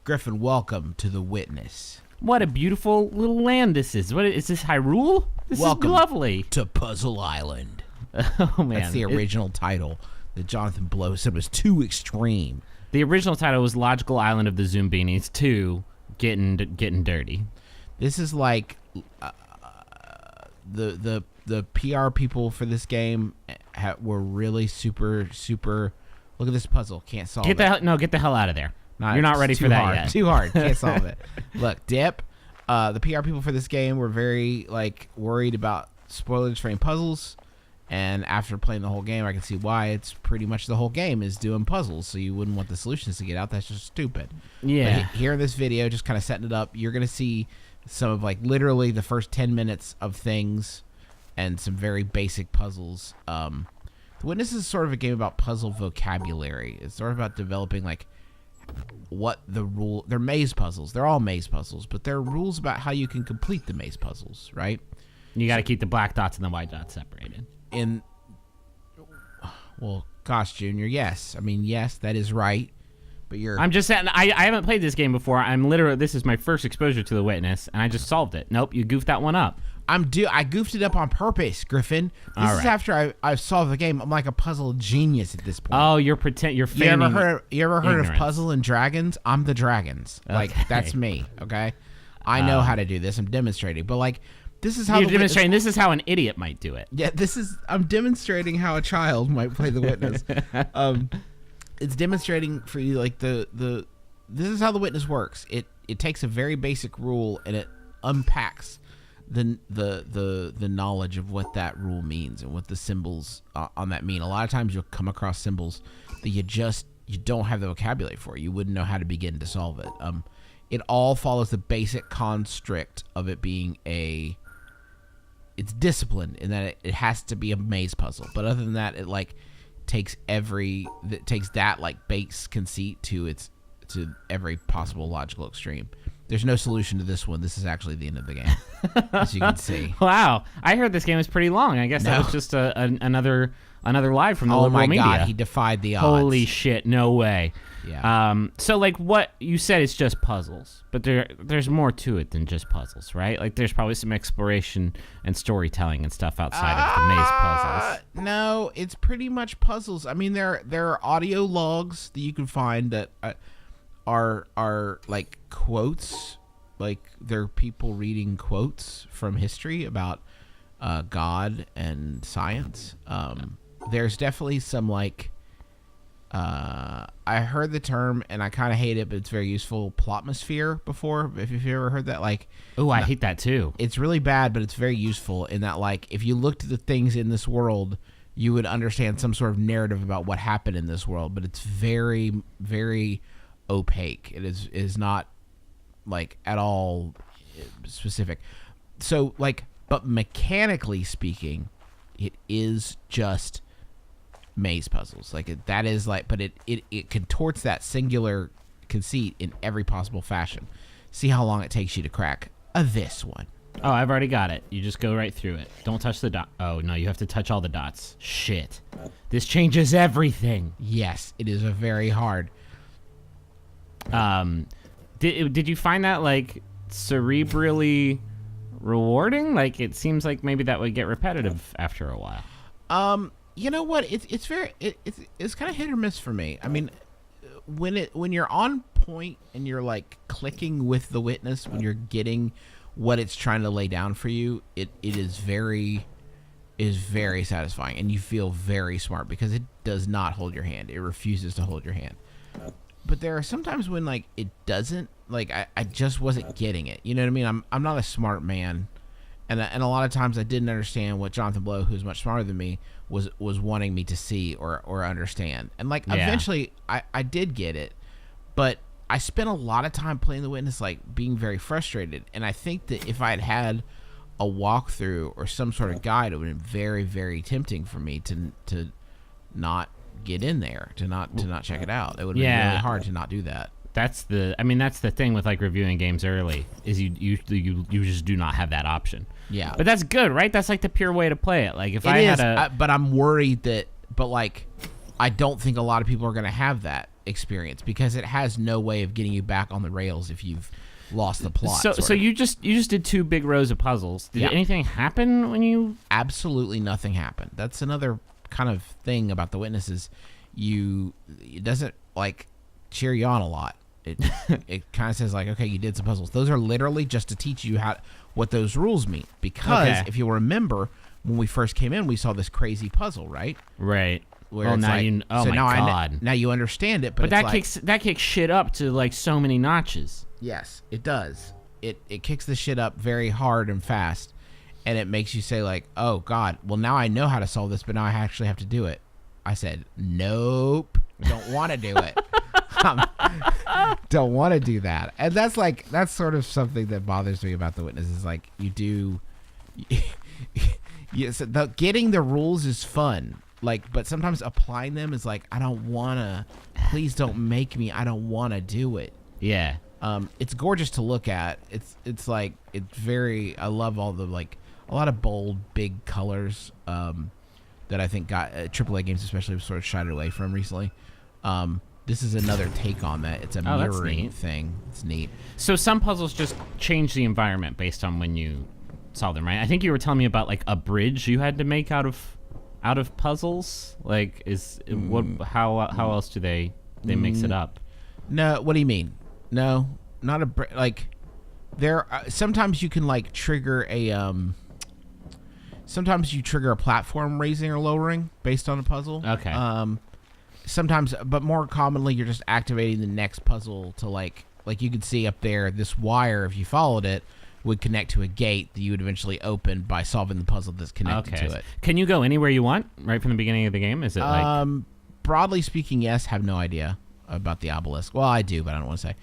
Griffin, welcome to The Witness. What a beautiful little land this is. What is this, Hyrule? This Welcome is lovely. to Puzzle Island. Oh, man. That's the original title that Jonathan Blow said was too extreme. The original title was Logical Island of the Zoombinis 2, Getting Dirty. This is like the PR people for this game were really super. Look at this puzzle. Can't solve it. Get the hell out of there. You're not ready for that hard. yet. Too hard. Can't solve it. Look, Dip. The PR people for this game were very worried about spoilers for any puzzles. And after playing the whole game, I can see why. It's pretty much the whole game is doing puzzles, so you wouldn't want the solutions to get out. That's just stupid. Yeah. But here in this video, just kind of setting it up, you're going to see some of literally the first 10 minutes of things and some very basic puzzles. The Witness is sort of a game about puzzle vocabulary. It's sort of about developing what the rule. They're maze puzzles. They're all maze puzzles, but there are rules about how you can complete the maze puzzles, right? You got to keep the black dots and the white dots separated. Well, gosh, Junior, yes. I mean, yes, that is right. But I'm just saying, I haven't played this game before. This is my first exposure to The Witness, and I just solved it. Nope, you goofed that one up. I goofed it up on purpose, Griffin. This is after I've solved the game. I'm like a puzzle genius at this point. Oh, you're feigning. You ever heard of Puzzle and Dragons? I'm the dragons. Okay. That's me, okay? I know how to do this. I'm demonstrating. But this is how you're demonstrating. This is how an idiot might do it. Yeah, I'm demonstrating how a child might play The Witness. It's demonstrating for you this is how The Witness works. It takes a very basic rule and it unpacks the knowledge of what that rule means and what the symbols on that mean. A lot of times you'll come across symbols that you don't have the vocabulary for. You wouldn't know how to begin to solve it. It all follows the basic construct of it being it's disciplined in that it has to be a maze puzzle. But other than that, it takes that base conceit to every possible logical extreme. There's no solution to this one. This is actually the end of the game, as you can see. Wow, I heard this game is pretty long. I guess that was just another live from the liberal media. Oh my God, he defied the odds. Holy shit, no way. Yeah. So what you said, it's just puzzles, but there's more to it than just puzzles, right? There's probably some exploration and storytelling and stuff outside of the maze puzzles. No, it's pretty much puzzles. I mean, there are audio logs that you can find that are quotes. There are people reading quotes from history about God and science. There's definitely some I heard the term and I kind of hate it, but it's very useful. Plotmosphere before, if you've ever heard that, I hate that too. It's really bad, but it's very useful in that, if you looked at the things in this world, you would understand some sort of narrative about what happened in this world. But it's very, very opaque. It is not at all specific. So but mechanically speaking, it is just maze puzzles. But it contorts that singular conceit in every possible fashion. See how long it takes you to crack this one. Oh, I've already got it. You just go right through it. Don't touch the dot. Oh no, you have to touch all the dots. Shit, this changes everything. Yes, it is a very hard. Did you find that cerebrally rewarding? It seems like maybe that would get repetitive after a while. You know what? It's kind of hit or miss for me. I mean, when you're on point and you're clicking with The Witness, when you're getting what it's trying to lay down for you, it is very satisfying, and you feel very smart because it does not hold your hand. It refuses to hold your hand. But there are sometimes when it doesn't. I just wasn't getting it. You know what I mean? I'm not a smart man. And a lot of times I didn't understand what Jonathan Blow, who's much smarter than me, was wanting me to see or understand. And eventually I did get it, but I spent a lot of time playing The Witness, being very frustrated. And I think that if I had a walkthrough or some sort of guide, it would have been very, very tempting for me to not get in there, to not check it out. It would have been really hard to not do that. That's the thing with reviewing games early is you just do not have that option. Yeah, but that's good, right? That's the pure way to play it. If it I is, had but I'm worried that, I don't think a lot of people are going to have that. experience because it has no way of getting you back on the rails if you've lost the plot. So you just did 2 big rows of puzzles. Did anything happen when you? Absolutely nothing happened. That's another kind of thing about The Witness is it doesn't like cheer you on a lot. It it kind of says like, okay, you did some puzzles. Those are literally just to teach you what those rules mean. Because if you remember, when we first came in, we saw this crazy puzzle, right? Right. Where Well, it's now like, you. Oh so my now god. now you understand it, but But it's that kicks shit up to like so many notches. yes, it does. It kicks the shit up very hard and fast, and it makes you say like, oh god, well now I know how to solve this, but now I actually have to do it. I said, nope, don't want to do it. Don't want to do that. And that's sort of something that bothers me about The Witness is like yes, getting the rules is fun. Like, but sometimes applying them is like, I don't want to, please don't make me, I don't want to do it. Yeah. It's gorgeous to look at. It's like, it's very, I love all the like, a lot of bold, big colors, that I think got AAA games especially have sort of shied away from recently. This is another take on that. It's a mirroring thing. It's neat. So some puzzles just change the environment based on when you solve them, right? I think you were telling me about like a bridge you had to make out of puzzles. Like, how else do they mix it up? No, what do you mean? No, not a like. There, sometimes you can like trigger a Sometimes you trigger a platform raising or lowering based on a puzzle. Okay. Sometimes, but more commonly, you're just activating the next puzzle to like you can see up there, this wire, if you followed it, would connect to a gate that you would eventually open by solving the puzzle that's connected to it. Can you go anywhere you want right from the beginning of the game? Is it like... Broadly speaking, yes. Have no idea about the obelisk. Well, I do, but I don't want to say.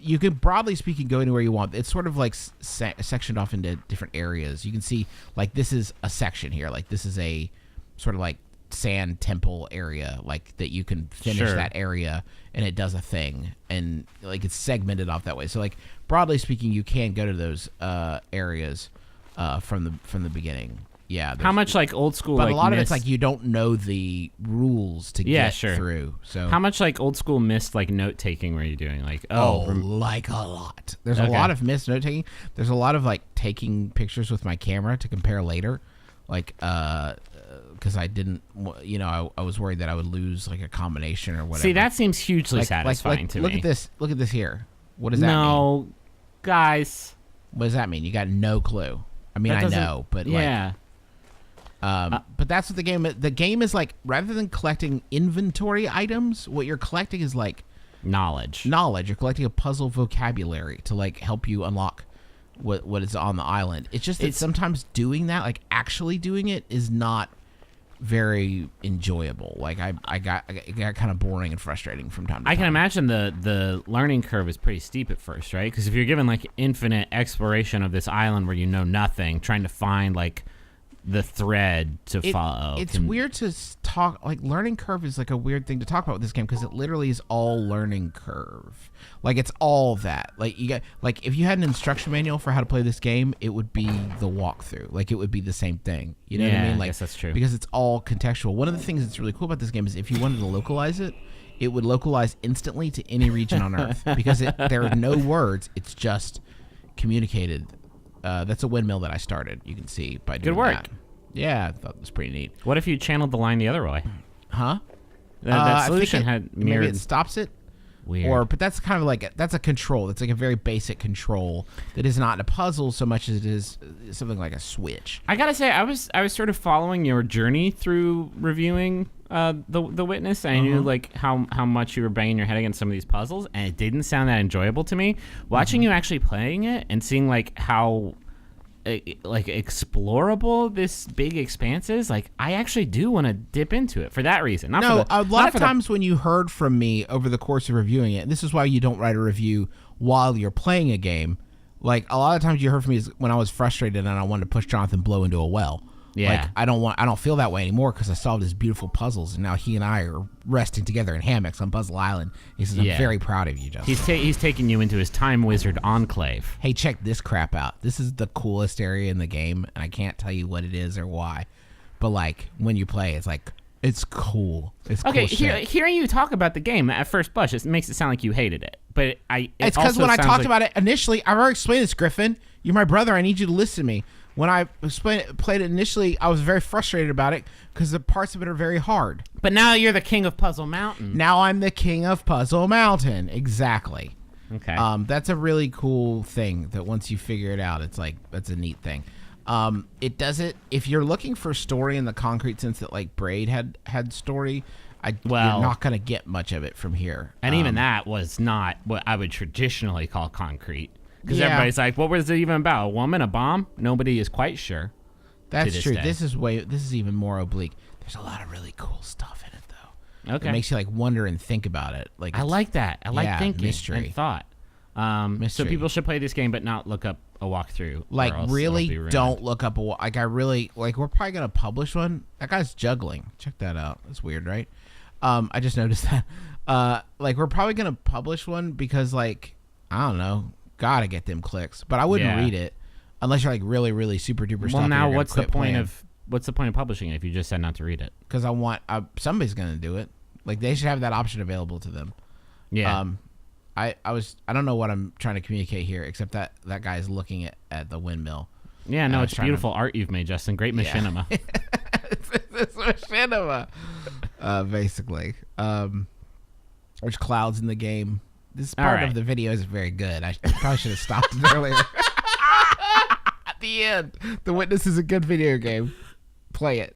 You can, broadly speaking, go anywhere you want. It's sort of like sectioned off into different areas. You can see, like, this is a section here. Like, this is a sort of like sand temple area, like that you can finish that area and it does a thing, and like it's segmented off that way. So like broadly speaking, you can go to those areas from the beginning. Yeah. How much like old school? But like, a lot of it's like you don't know the rules to get through. So how much like old school Myst like note taking were you doing? Like like a lot. There's a lot of Myst note taking. There's a lot of like taking pictures with my camera to compare later, like because I didn't, I was worried that I would lose like a combination or whatever. See, that seems hugely satisfying to me. Look at this. Look at this here. What does that mean? No, guys. What does that mean? You got no clue. I mean, I know, but yeah. But that's what the game is like. Rather than collecting inventory items, what you're collecting is like knowledge. You're collecting a puzzle vocabulary to like help you unlock what is on the island. It's just that sometimes doing that, like actually doing it, is not very enjoyable. Like it got kind of boring and frustrating from time to time. I can imagine the learning curve is pretty steep at first, right? Because if you're given like infinite exploration of this island where you know nothing, trying to find like the thread to follow. It's weird to talk, like learning curve is like a weird thing to talk about with this game because it literally is all learning curve. Like it's all that. Like you got, like if you had an instruction manual for how to play this game, it would be the walkthrough. Like it would be the same thing. You know what I mean? Like I guess that's true. Because it's all contextual. One of the things that's really cool about this game is if you wanted to localize it, it would localize instantly to any region on Earth because there are no words. It's just communicated. That's a windmill that I started. You can see by doing Good work. that. Yeah, I thought it was pretty neat. What if you channeled the line the other way? Huh? That solution had mirrored. Maybe it stops it. Weird. But that's kind of like that's a control. That's like a very basic control that is not a puzzle so much as it is something like a switch. I gotta say, I was sort of following your journey through reviewing the Witness, and I knew like how much you were banging your head against some of these puzzles, and it didn't sound that enjoyable to me. Watching you actually playing it and seeing like how like explorable this big expanse is, like I actually do want to dip into it for that reason. A lot of times when you heard from me over the course of reviewing it, and this is why you don't write a review while you're playing a game, like a lot of times you heard from me is when I was frustrated and I wanted to push Jonathan Blow into a well. Yeah. Like I don't feel that way anymore because I solved his beautiful puzzles and now he and I are resting together in hammocks on Puzzle Island. He says, I'm very proud of you, Justin. He's taking you into his Time Wizard enclave. Hey, check this crap out. This is the coolest area in the game, and I can't tell you what it is or why. But like when you play, it's like It's cool. It's Okay, cool shit. hearing you talk about the game at first blush, it makes it sound like you hated it. But It's because when I talked about it initially, I've already explained this, Griffin. You're my brother. I need you to listen to me. When I played it initially, I was very frustrated about it because the parts of it are very hard. But now you're the king of Puzzle Mountain. Now I'm the king of Puzzle Mountain. Exactly. Okay. That's a really cool thing that once you figure it out, it's like, that's a neat thing. It doesn't, if you're looking for story in the concrete sense that like Braid had story, you're not going to get much of it from here. And even that was not what I would traditionally call concrete. Because Yeah. everybody's like, what was it even about? A woman? A bomb? Nobody is quite sure. That's this true. day. This is even more oblique. There's a lot of really cool stuff in it though. Okay. It makes you like wonder and think about it. Like I like that. I like thinking mystery. and thought. So Mystery. people should play this game but not look up a walkthrough. Like or else really it'll be ruined. don't look up like I really like we're probably gonna publish one. That guy's juggling. Check that out. That's weird, right? I just noticed that. Like we're probably gonna publish one because like I don't know, gotta get them clicks. But I wouldn't read it unless you're like really, really super duper stuff. Well, now what's the point of publishing it if you just said not to read it? Because I want somebody's gonna do it. Like they should have that option available to them. Yeah. I don't know what I'm trying to communicate here, except that guy's looking at the windmill. Yeah, no, I was it's trying beautiful art you've made, Justin. Great machinima. It's machinima, basically. There's clouds in the game. This part right. of the video is very good. I probably should have stopped it earlier. At the end, The Witness is a good video game. Play it.